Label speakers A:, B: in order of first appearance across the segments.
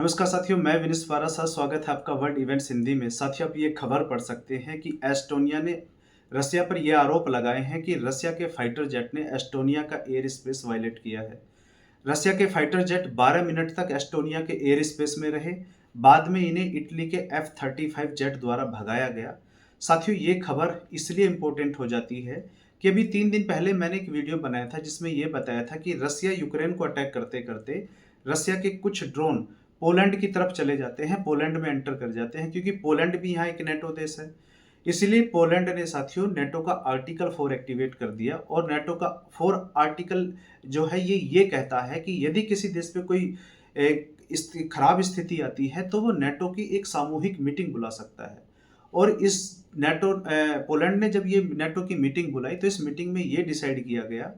A: नमस्कार साथियों, मैं विनीश पाराशर। स्वागत है आपका वर्ल्ड इवेंट्स हिंदी में। साथियों, आप ये खबर पढ़ सकते हैं कि एस्टोनिया ने रसिया पर ये आरोप लगाए हैं कि रसिया के फाइटर जेट ने एस्टोनिया का एयर स्पेस वायलेट किया है। रसिया के फाइटर जेट 12 मिनट तक एस्टोनिया के एयर स्पेस में रहे। बाद में इन्हें इटली के F-35 जेट द्वारा भगाया गया। साथियों, ये खबर इसलिए इम्पोर्टेंट हो जाती है कि अभी 3 दिन पहले मैंने एक वीडियो बनाया था जिसमें यह बताया था कि रसिया यूक्रेन को अटैक करते करते रसिया के कुछ ड्रोन पोलैंड की तरफ चले जाते हैं, पोलैंड में एंटर कर जाते हैं, क्योंकि पोलैंड भी यहाँ एक नेटो देश है। इसलिए पोलैंड ने साथियों नेटो का आर्टिकल 4 एक्टिवेट कर दिया, और नेटो का 4 आर्टिकल जो है ये कहता है कि यदि किसी देश पे कोई खराब स्थिति आती है तो वो नेटो की एक सामूहिक मीटिंग बुला सकता है। और इस नेटो पोलैंड ने जब ये नेटो की मीटिंग बुलाई तो इस मीटिंग में ये डिसाइड किया गया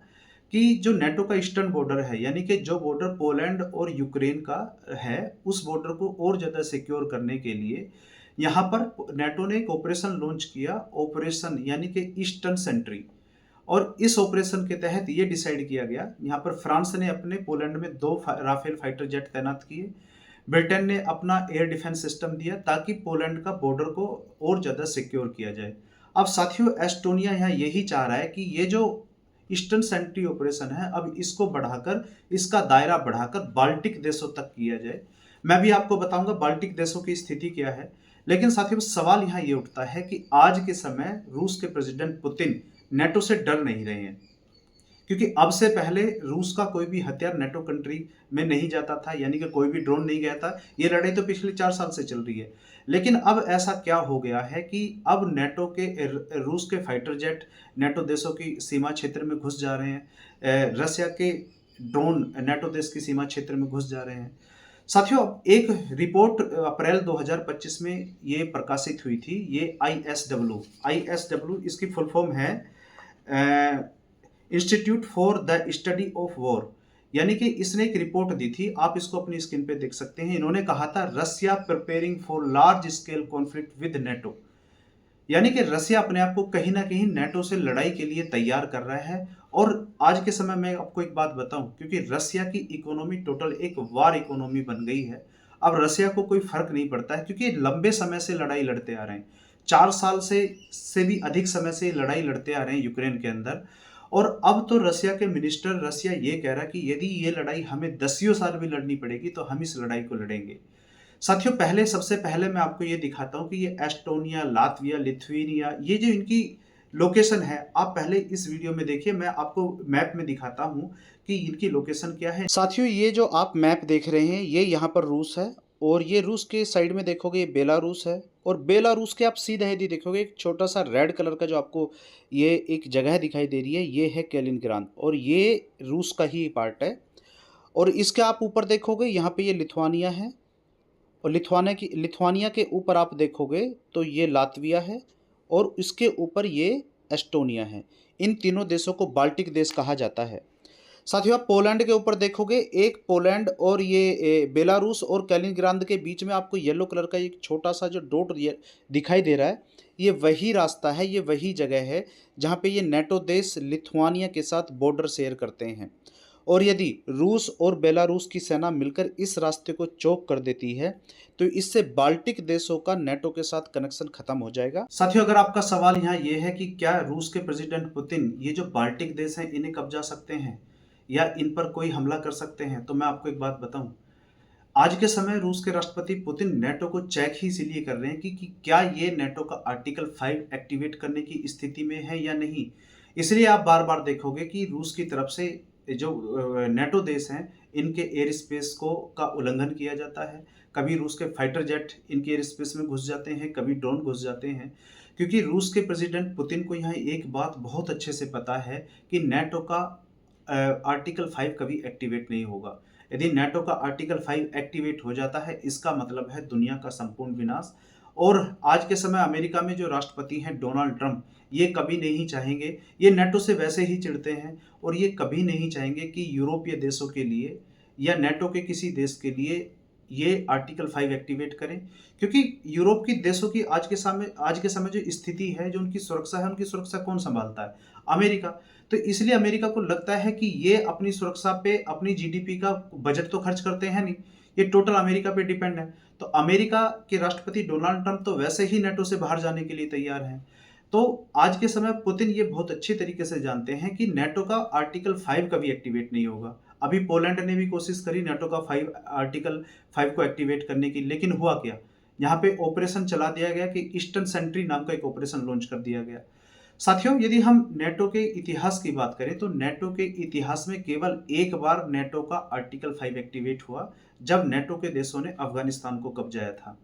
A: कि जो नेटो का ईस्टर्न बॉर्डर है, यानी कि जो बॉर्डर पोलैंड और यूक्रेन का है, उस बॉर्डर को और ज़्यादा सिक्योर करने के लिए यहाँ पर नेटो ने एक ऑपरेशन लॉन्च किया, ऑपरेशन यानी कि ईस्टर्न सेंट्री। और इस ऑपरेशन के तहत ये डिसाइड किया गया, यहाँ पर फ्रांस ने अपने पोलैंड में 2 राफेल फाइटर जेट तैनात किए। ब्रिटेन ने अपना एयर डिफेंस सिस्टम दिया ताकि पोलैंड का बॉर्डर को और ज़्यादा सिक्योर किया जाए। अब साथियों, एस्टोनिया यहाँ यही चाह रहा है कि ये जो ईस्टर्न सेंट्री ऑपरेशन है, अब इसको बढ़ाकर, इसका दायरा बढ़ाकर बाल्टिक देशों तक किया जाए। मैं भी आपको बताऊंगा बाल्टिक देशों की स्थिति क्या है। लेकिन साथियों, सवाल यहाँ ये उठता है कि आज के समय रूस के प्रेसिडेंट पुतिन नेटो से डर नहीं रहे हैं, क्योंकि अब से पहले रूस का कोई भी हथियार नेटो कंट्री में नहीं जाता था, यानी कि कोई भी ड्रोन नहीं गया था। ये लड़ाई तो पिछले 4 साल से चल रही है। लेकिन अब ऐसा क्या हो गया है कि अब नेटो के रूस के फाइटर जेट नेटो देशों की सीमा क्षेत्र में घुस जा रहे हैं, रसिया के ड्रोन नेटो देश की सीमा क्षेत्र में घुस जा रहे हैं। साथियों, एक रिपोर्ट अप्रैल 2025 में ये प्रकाशित हुई थी। ये ISW इसकी फुल फॉर्म है institute for the study of war, यानी कि इसने एक रिपोर्ट दी थी। आप इसको अपनी स्क्रीन पे देख सकते हैं। इन्होंने कहा था Russia preparing for large scale conflict with NATO, यानी कि रसिया अपने आप को कहीं ना कहीं नेटो से लड़ाई के लिए तैयार कर रहा है। और आज के समय में आपको एक बात बताऊं, क्योंकि रसिया की इकोनॉमी टोटल एक वार इकोनॉमी बन गई है। अब रसिया को कोई फर्क नहीं पड़ता है, क्योंकि लंबे समय से लड़ाई लड़ते आ रहे हैं। 4 साल से भी अधिक समय से लड़ाई लड़ते आ रहे हैं यूक्रेन के अंदर। और अब तो रसिया के मिनिस्टर रसिया ये कह रहा है कि यदि ये लड़ाई हमें दसियों साल भी लड़नी पड़ेगी तो हम इस लड़ाई को लड़ेंगे। साथियों, सबसे पहले मैं आपको ये दिखाता हूँ कि ये एस्टोनिया, लातविया, लिथुआनिया, ये जो इनकी लोकेशन है, आप पहले इस वीडियो में देखिए। मैं आपको मैप में दिखाता हूँ कि इनकी लोकेशन क्या है। साथियों, ये जो आप मैप देख रहे हैं, ये यहाँ पर रूस है, और ये रूस के साइड में देखोगे ये बेलारूस है, और बेलारूस के आप सीधा यदि देखोगे एक छोटा सा रेड कलर का जो आपको ये एक जगह दिखाई दे रही है, ये है कैलिनग्राद, और ये रूस का ही पार्ट है। और इसके आप ऊपर देखोगे यहाँ पे ये लिथुआनिया है, और लिथुआनिया के ऊपर आप देखोगे तो ये लातविया है, और इसके ऊपर ये एस्टोनिया है। इन तीनों देशों को बाल्टिक देश कहा जाता है। साथियों, आप पोलैंड के ऊपर देखोगे, एक पोलैंड और ये बेलारूस और कैलिनग्राद के बीच में आपको येलो कलर का एक छोटा सा जो डॉट दिखाई दे रहा है, ये वही रास्ता है, ये वही जगह है जहाँ पे ये नेटो देश लिथुआनिया के साथ बॉर्डर शेयर करते हैं। और यदि रूस और बेलारूस की सेना मिलकर इस रास्ते को चौक कर देती है तो इससे बाल्टिक देशों का नेटो के साथ कनेक्शन खत्म हो जाएगा। साथियों, अगर आपका सवाल यहाँ ये है कि क्या रूस के प्रेसिडेंट पुतिन ये जो बाल्टिक देश हैं इन्हें कब्जा सकते हैं या इन पर कोई हमला कर सकते हैं, तो मैं आपको एक बात बताऊं। आज के समय रूस के राष्ट्रपति पुतिन नेटो को चेक ही इसीलिए कर रहे हैं कि क्या ये नेटो का आर्टिकल 5 एक्टिवेट करने की स्थिति में है या नहीं। इसलिए आप बार बार देखोगे कि रूस की तरफ से जो नेटो देश हैं, इनके एयर स्पेस को का उल्लंघन किया जाता है। कभी रूस के फाइटर जेट इनके एयर स्पेस में घुस जाते हैं, कभी ड्रोन घुस जाते हैं, क्योंकि रूस के प्रेसिडेंट पुतिन को यहाँ एक बात बहुत अच्छे से पता है कि नेटो का आर्टिकल 5 कभी एक्टिवेट नहीं होगा। यदि नेटो का आर्टिकल 5 एक्टिवेट हो जाता है, इसका मतलब है दुनिया का संपूर्ण विनाश। और आज के समय अमेरिका में जो राष्ट्रपति हैं डोनाल्ड ट्रंप, ये कभी नहीं चाहेंगे, ये नेटो से वैसे ही चिढ़ते हैं, और ये कभी नहीं चाहेंगे कि यूरोपीय देशों के लिए या नेटो के किसी देश के लिए ये आर्टिकल 5 एक्टिवेट करें, क्योंकि यूरोप की देशों की आज के समय जो स्थिति है, जो उनकी सुरक्षा है, उनकी सुरक्षा कौन संभालता है? अमेरिका। तो इसलिए अमेरिका को लगता है कि ये अपनी सुरक्षा पे अपनी जीडीपी का बजट तो खर्च करते हैं नहीं, ये टोटल अमेरिका पे डिपेंड है। तो अमेरिका के राष्ट्रपति डोनाल्ड ट्रंप तो वैसे ही नेटो से बाहर जाने के लिए तैयार हैं। तो आज के समय पुतिन ये बहुत अच्छी तरीके से जानते हैं कि नेटो का आर्टिकल 5 कभी एक्टिवेट नहीं होगा। अभी पोलैंड ने भी कोशिश करी नेटो का आर्टिकल 5 को एक्टिवेट करने की, लेकिन हुआ क्या? यहाँ पे ऑपरेशन चला दिया गया कि ईस्टर्न सेंट्री नाम का एक ऑपरेशन लॉन्च कर दिया गया। साथियों, यदि हम नेटो के इतिहास की बात करें तो नेटो के इतिहास में केवल एक बार नेटो का आर्टिकल 5 एक्टिवेट हुआ, जब नेटो के देशों ने अफगानिस्तान को कब्जाया था।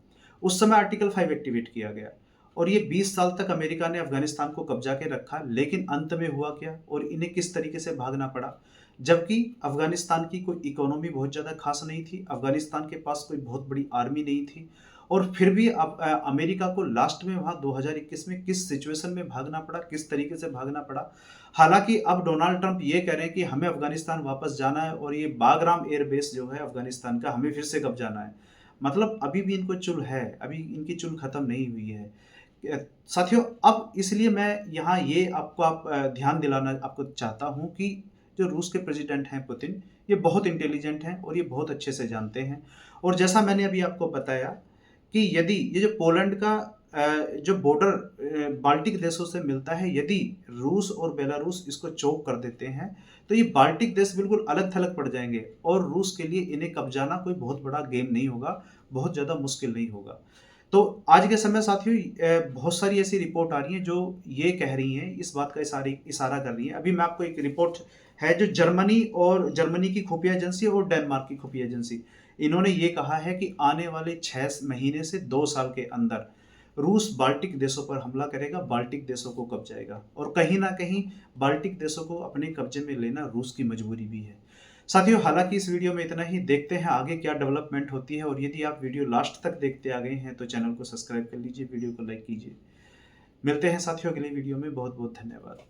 A: उस समय आर्टिकल 5 एक्टिवेट किया गया और ये 20 साल तक अमेरिका ने अफगानिस्तान को कब्जा के रखा, लेकिन अंत में हुआ क्या और इन्हें किस तरीके से भागना पड़ा? जबकि अफगानिस्तान की कोई इकोनॉमी बहुत ज़्यादा खास नहीं थी, अफगानिस्तान के पास कोई बहुत बड़ी आर्मी नहीं थी, और फिर भी अमेरिका को लास्ट में वहाँ 2021 में किस सिचुएशन में भागना पड़ा, किस तरीके से भागना पड़ा। हालांकि अब डोनाल्ड ट्रंप ये कह रहे हैं कि हमें अफगानिस्तान वापस जाना है और ये बागराम एयरबेस जो है अफगानिस्तान का हमें फिर से कब जाना है। मतलब अभी भी इनको चुल है, अभी इनकी चुल खत्म नहीं हुई है। साथियों, अब इसलिए मैं यहाँ ये ध्यान दिलाना आपको चाहता हूँ कि जो रूस के प्रेसिडेंट हैं पुतिन, ये बहुत इंटेलिजेंट हैं और ये बहुत अच्छे से जानते हैं। और जैसा मैंने अभी आपको बताया कि यदि ये जो पोलैंड का जो बॉर्डर बाल्टिक देशों से मिलता है, यदि रूस और बेलारूस इसको चोक कर देते हैं तो ये बाल्टिक देश बिल्कुल अलग थलग पड़ जाएंगे और रूस के लिए इन्हें कब्जाना कोई बहुत बड़ा गेम नहीं होगा, बहुत ज़्यादा मुश्किल नहीं होगा। तो आज के समय साथियों बहुत सारी ऐसी रिपोर्ट आ रही हैं जो ये कह रही हैं, इस बात का इशारा कर रही हैं। अभी मैं आपको एक रिपोर्ट है जो जर्मनी की खुफिया एजेंसी और डेनमार्क की खुफिया एजेंसी, इन्होंने ये कहा है कि आने वाले 6 महीने से 2 साल के अंदर रूस बाल्टिक देशों पर हमला करेगा, बाल्टिक देशों को कब्जाएगा और कहीं ना कहीं बाल्टिक देशों को अपने कब्जे में लेना रूस की मजबूरी भी है। साथियों, हालांकि इस वीडियो में इतना ही। देखते हैं आगे क्या डेवलपमेंट होती है, और यदि आप वीडियो लास्ट तक देखते आ गए हैं तो चैनल को सब्सक्राइब कर लीजिए, वीडियो को लाइक कीजिए। मिलते हैं साथियों अगले वीडियो में। बहुत बहुत धन्यवाद।